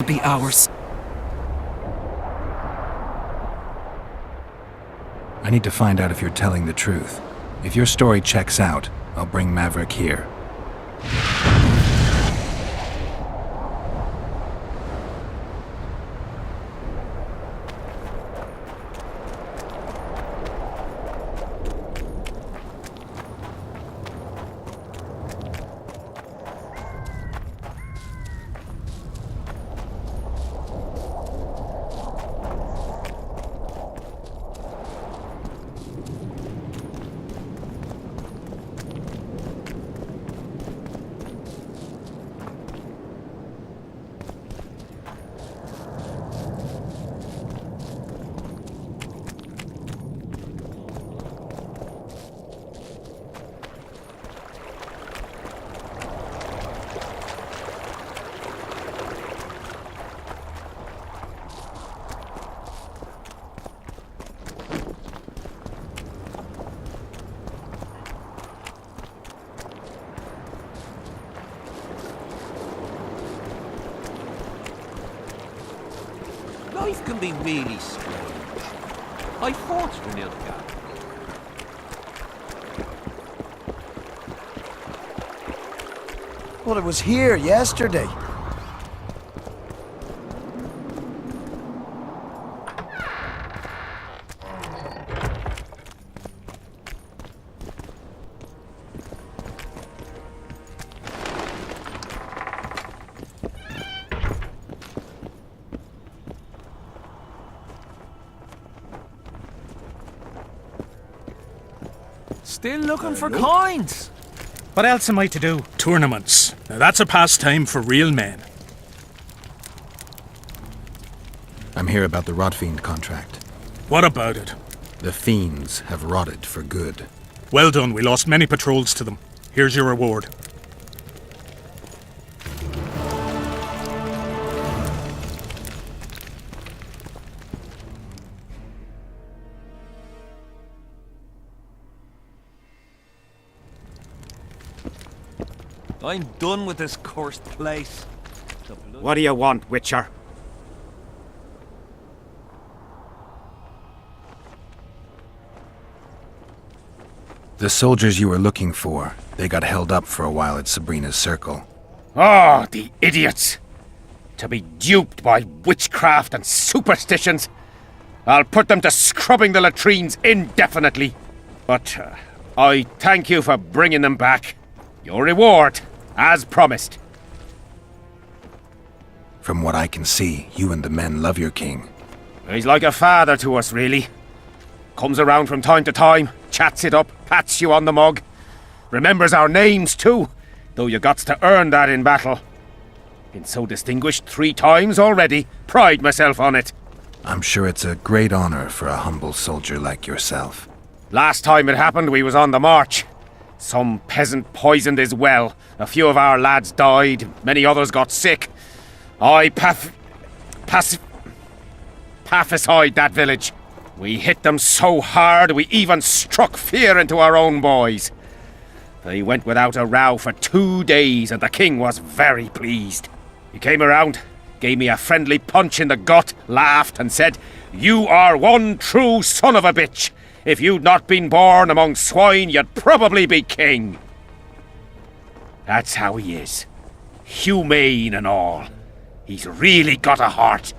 be ours. I need to find out if you're telling the truth. If your story checks out, I'll bring Maverick here. Life can be really strange. I fought Renilka. Well, it was here yesterday. Still looking for coins. What else am I to do? Tournaments. Now that's a pastime for real men. I'm here about the Rotfiend contract. What about it? The fiends have rotted for good. Well done, we lost many patrols to them. Here's your reward. I'm done with this cursed place. What do you want, Witcher? The soldiers you were looking for, they got held up for a while at Sabrina's circle. Oh, the idiots! To be duped by witchcraft and superstitions. I'll put them to scrubbing the latrines indefinitely. But I thank you for bringing them back. Your reward, as promised. From what I can see, you and the men love your king. He's like a father to us, really. Comes around from time to time, chats it up, pats you on the mug. Remembers our names, too, though you gots to earn that in battle. Been so distinguished 3 times already. Pride myself on it. I'm sure it's a great honor for a humble soldier like yourself. Last time it happened, we was on the march. Some peasant poisoned his well. A few of our lads died. Many others got sick. I pacified that village. We hit them so hard, we even struck fear into our own boys. They went without a row for 2 days, and the king was very pleased. He came around, gave me a friendly punch in the gut, laughed, and said, "You are one true son of a bitch. If you'd not been born among swine, you'd probably be king." That's how he is. Humane and all. He's really got a heart.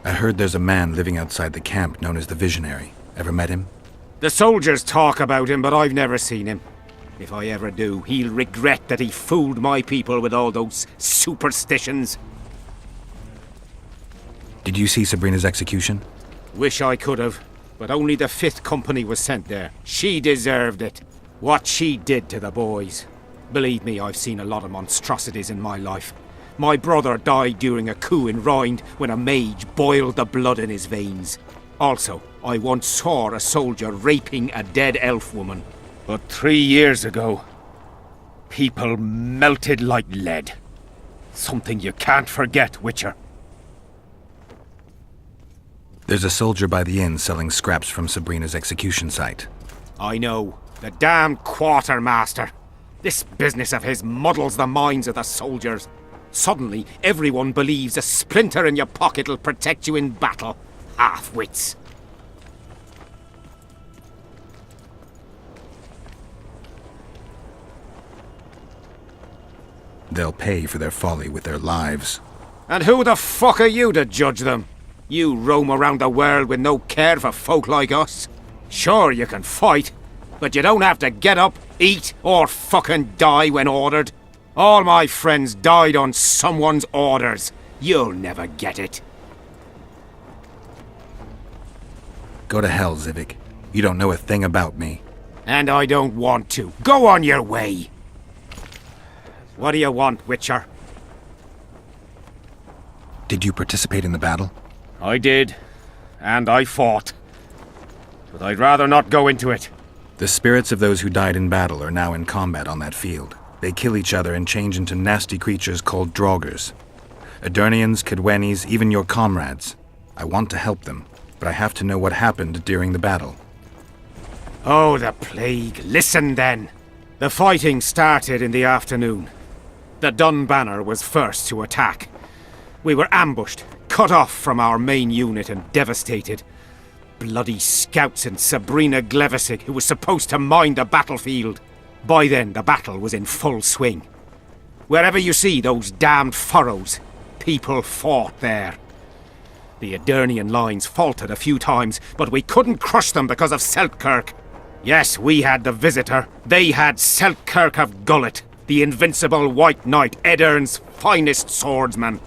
I heard there's a man living outside the camp known as the Visionary. Ever met him? The soldiers talk about him, but I've never seen him. If I ever do, he'll regret that he fooled my people with all those superstitions. Did you see Sabrina's execution? Wish I could have, but only the 5th Company was sent there. She deserved it. What she did to the boys. Believe me, I've seen a lot of monstrosities in my life. My brother died during a coup in Rind when a mage boiled the blood in his veins. Also, I once saw a soldier raping a dead elf woman. But 3 years ago, people melted like lead. Something you can't forget, Witcher. There's a soldier by the inn selling scraps from Sabrina's execution site. I know. The damn quartermaster. This business of his muddles the minds of the soldiers. Suddenly, everyone believes a splinter in your pocket'll protect you in battle. Half-wits. They'll pay for their folly with their lives. And who the fuck are you to judge them? You roam around the world with no care for folk like us. Sure, you can fight, but you don't have to get up, eat, or fucking die when ordered. All my friends died on someone's orders. You'll never get it. Go to hell, Zyvik. You don't know a thing about me. And I don't want to. Go on your way. What do you want, Witcher? Did you participate in the battle? I did. And I fought. But I'd rather not go into it. The spirits of those who died in battle are now in combat on that field. They kill each other and change into nasty creatures called draugrs. Edirnians, Kedwenis, even your comrades. I want to help them, but I have to know what happened during the battle. Oh, the plague. Listen then. The fighting started in the afternoon. The Dun Banner was first to attack. We were ambushed, cut off from our main unit and devastated. Bloody scouts and Sabrina Glevisic, who was supposed to mind the battlefield. By then, the battle was in full swing. Wherever you see those damned furrows, people fought there. The Edirnian lines faltered a few times, but we couldn't crush them because of Selkirk. Yes, we had the Visitor. They had Selkirk of Gullet, the invincible White Knight, Edirn's finest swordsman.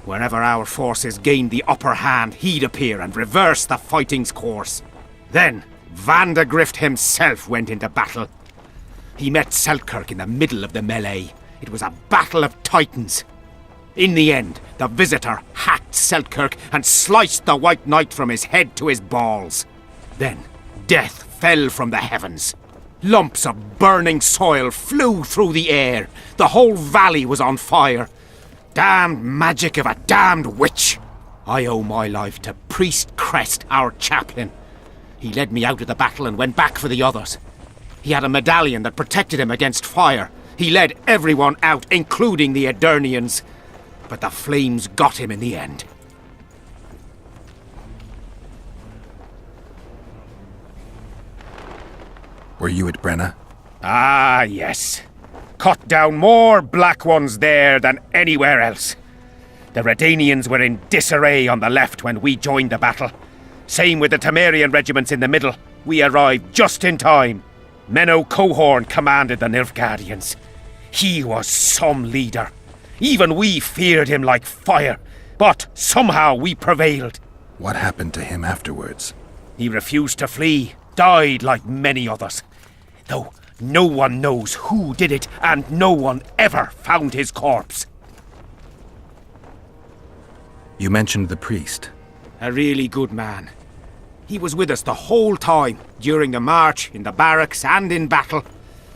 Wherever our forces gained the upper hand, he'd appear and reverse the fighting's course. Then, Vandegrift himself went into battle. He met Selkirk in the middle of the melee. It was a battle of titans. In the end, the Visitor hacked Selkirk and sliced the White Knight from his head to his balls. Then, death fell from the heavens. Lumps of burning soil flew through the air. The whole valley was on fire. Damned magic of a damned witch! I owe my life to Priest Crest, our chaplain. He led me out of the battle and went back for the others. He had a medallion that protected him against fire. He led everyone out, including the Edirnians. But the flames got him in the end. Were you at Brenna? Ah, yes. Cut down more black ones there than anywhere else. The Redanians were in disarray on the left when we joined the battle. Same with the Temerian regiments in the middle. We arrived just in time. Menno Cohorn commanded the Nilfgaardians. He was some leader. Even we feared him like fire. But somehow we prevailed. What happened to him afterwards? He refused to flee, died like many others. Though no one knows who did it, and no one ever found his corpse. You mentioned the priest. A really good man. He was with us the whole time, during the march, in the barracks, and in battle.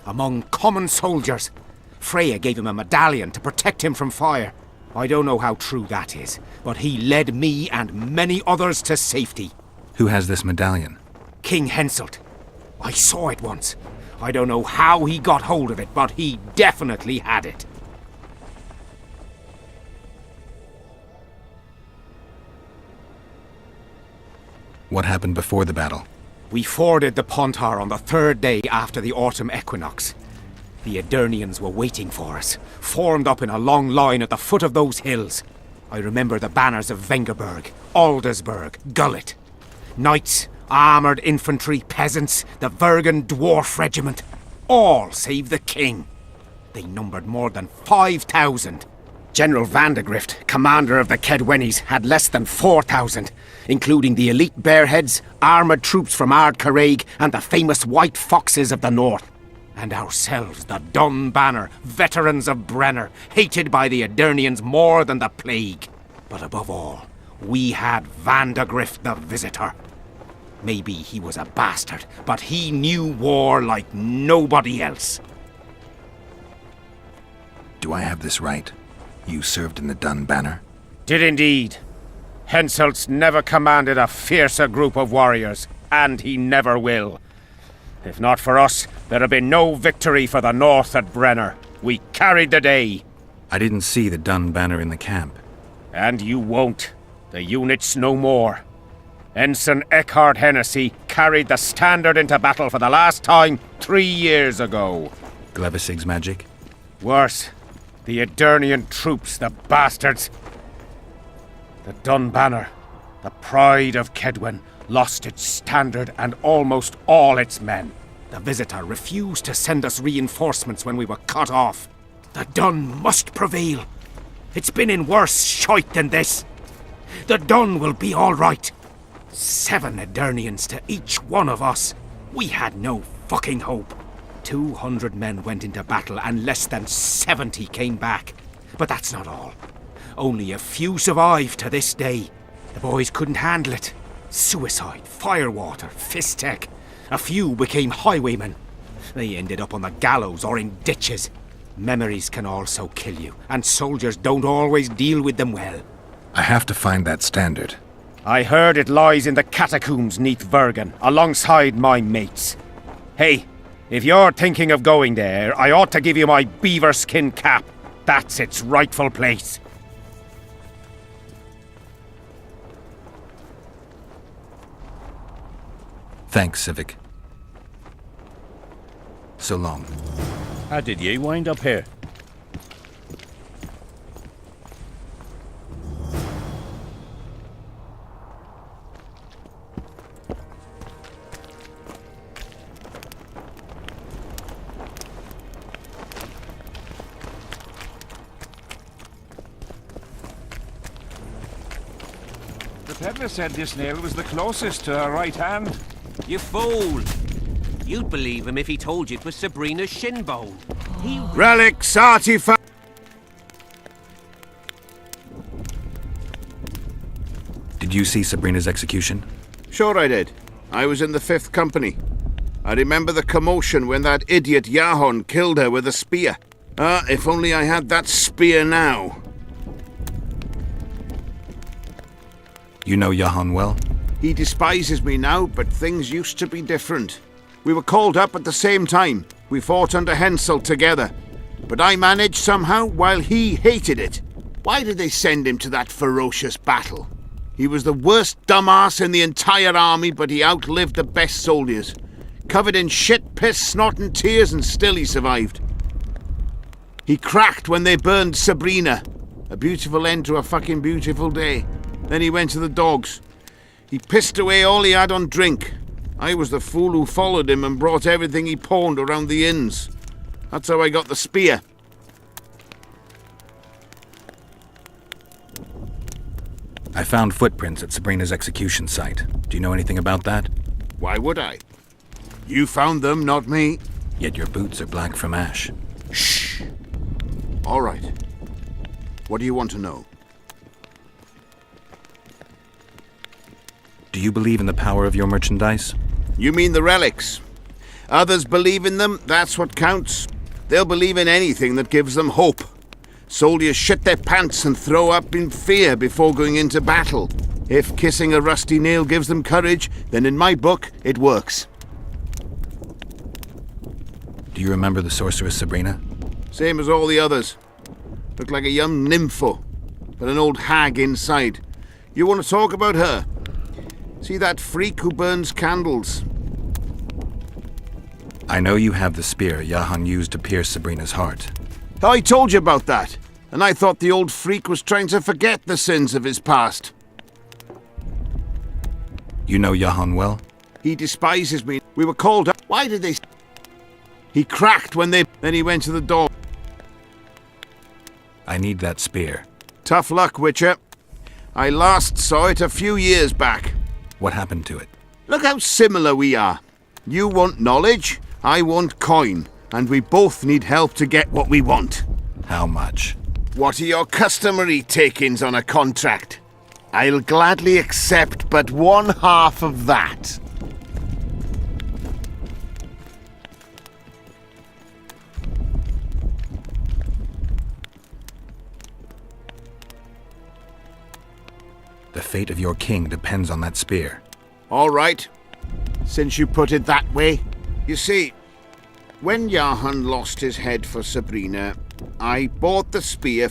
Among common soldiers. Freya gave him a medallion to protect him from fire. I don't know how true that is, but he led me and many others to safety. Who has this medallion? King Henselt. I saw it once. I don't know how he got hold of it, but he definitely had it. What happened before the battle? We forded the Pontar on the third day after the autumn equinox. The Edirnians were waiting for us, formed up in a long line at the foot of those hills. I remember the banners of Vengerberg, Aldersburg, Gullet. Knights, armoured infantry, peasants, the Vergen Dwarf Regiment. All save the king. They numbered more than 5,000. General Vandegrift, commander of the Kedwenis, had less than 4,000, including the elite Bearheads, armoured troops from Ard Caraig, and the famous White Foxes of the north. And ourselves, the Dun Banner, veterans of Brenner, hated by the Edirnians more than the plague. But above all, we had Vandegrift the Visitor. Maybe he was a bastard, but he knew war like nobody else. Do I have this right? You served in the Dun Banner? Did indeed. Henselt's never commanded a fiercer group of warriors, and he never will. If not for us, there'd have been no victory for the North at Brenner. We carried the day. I didn't see the Dun banner in the camp. And you won't. The unit's no more. Ensign Eckhart Hennessy carried the standard into battle for the last time 3 years ago. Glevisig's magic? Worse, the Edirnian troops, the bastards. The Dun banner, the pride of Kedwen, lost its standard and almost all its men. The Visitor refused to send us reinforcements when we were cut off. The Dun must prevail. It's been in worse shite than this. The Dun will be all right. 7 Edirnians to each one of us. We had no fucking hope. 200 men went into battle and less than 70 came back. But that's not all. Only a few survived to this day. The boys couldn't handle it. Suicide, firewater, fistek. A few became highwaymen. They ended up on the gallows or in ditches. Memories can also kill you, and soldiers don't always deal with them well. I have to find that standard. I heard it lies in the catacombs neath Vergen, alongside my mates. Hey, if you're thinking of going there, I ought to give you my beaver skin cap. That's its rightful place. Thanks, Zyvik. So long. How did ye wind up here? The peddler said this nail was the closest to her right hand. You fool! You'd believe him if he told you it was Sabrina's shin bone. He... Relics, artifact. Did you see Sabrina's execution? Sure I did. I was in the 5th Company. I remember the commotion when that idiot Yahon killed her with a spear. If only I had that spear now. You know Yahon well? He despises me now, but things used to be different. We were called up at the same time. We fought under Hensel together. But I managed somehow while he hated it. Why did they send him to that ferocious battle? He was the worst dumbass in the entire army, but he outlived the best soldiers. Covered in shit, piss, snot and tears, and still he survived. He cracked when they burned Sabrina. A beautiful end to a fucking beautiful day. Then he went to the dogs. He pissed away all he had on drink. I was the fool who followed him and brought everything he pawned around the inns. That's how I got the spear. I found footprints at Sabrina's execution site. Do you know anything about that? Why would I? You found them, not me. Yet your boots are black from ash. Shh. All right. What do you want to know? Do you believe in the power of your merchandise? You mean the relics? Others believe in them, that's what counts. They'll believe in anything that gives them hope. Soldiers shit their pants and throw up in fear before going into battle. If kissing a rusty nail gives them courage, then in my book, it works. Do you remember the sorceress Sabrina? Same as all the others. Looked like a young nympho, but an old hag inside. You want to talk about her? See that freak who burns candles? I know you have the spear Yahan used to pierce Sabrina's heart. I told you about that, and I thought the old freak was trying to forget the sins of his past. You know Yahan well? He despises me. We were called up. Why did they... He cracked when they... Then he went to the door. I need that spear. Tough luck, Witcher. I last saw it a few years back. What happened to it? Look how similar we are. You want knowledge, I want coin, and we both need help to get what we want. How much? What are your customary take-ins on a contract? I'll gladly accept but 1/2 of that. The fate of your king depends on that spear. All right, since you put it that way. You see, when Yahan lost his head for Sabrina, I bought the spear